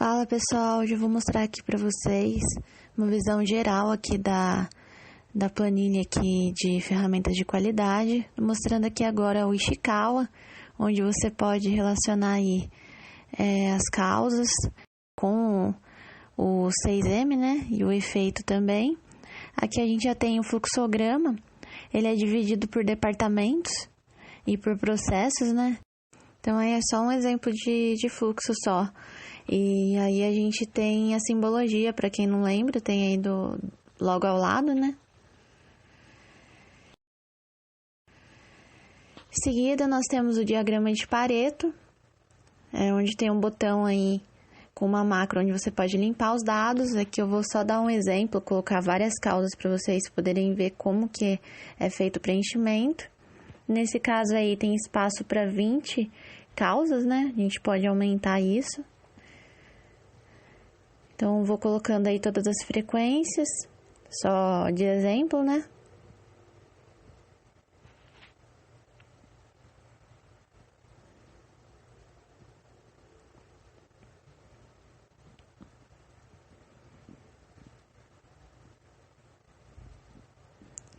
Fala pessoal, hoje eu vou mostrar aqui para vocês uma visão geral aqui da planilha aqui de ferramentas de qualidade, mostrando aqui agora o Ishikawa, onde você pode relacionar aí as causas com o 6M, né, e o efeito também. Aqui a gente já tem o fluxograma, ele é dividido por departamentos e por processos, né. Então, aí é só um exemplo de fluxo só. E aí a gente tem a simbologia, para quem não lembra, tem aí logo ao lado, né? Em seguida, nós temos o diagrama de Pareto, onde tem um botão aí com uma macro onde você pode limpar os dados. Aqui eu vou só dar um exemplo, colocar várias causas para vocês poderem ver como que é feito o preenchimento. Nesse caso aí tem espaço para 20 causas, né? A gente pode aumentar isso. Então, vou colocando aí todas as frequências, só de exemplo, né?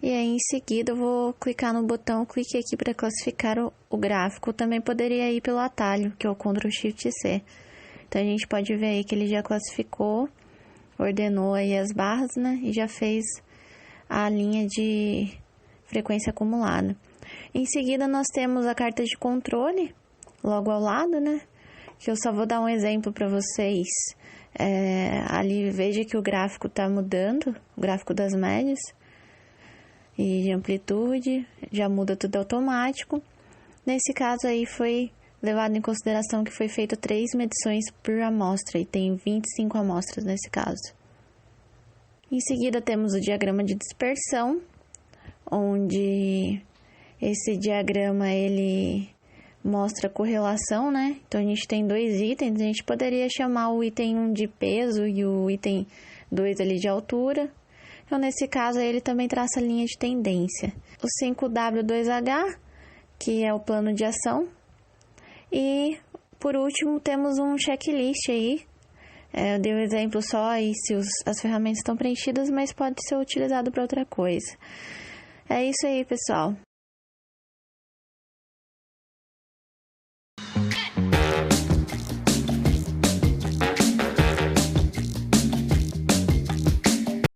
E aí, em seguida, eu vou clicar no botão clique aqui para classificar o gráfico. Também poderia ir pelo atalho, que é o Ctrl+Shift+C. Então, a gente pode ver aí que ele já classificou, ordenou aí as barras, né? E já fez a linha de frequência acumulada. Em seguida, nós temos a carta de controle, logo ao lado, né? Que eu só vou dar um exemplo para vocês. Ali, veja que o gráfico está mudando, o gráfico das médias. E de amplitude, já muda tudo automático. Nesse caso aí foi levado em consideração que foi feito 3 medições por amostra e tem 25 amostras nesse caso. Em seguida temos o diagrama de dispersão, onde esse diagrama ele mostra correlação, né? Então a gente tem 2 itens, a gente poderia chamar o item 1 de peso e o item 2 ali de altura. Então, nesse caso, ele também traça a linha de tendência. O 5W2H, que é o plano de ação. E, por último, temos um checklist aí. Eu dei um exemplo só aí se as ferramentas estão preenchidas, mas pode ser utilizado para outra coisa. É isso aí, pessoal.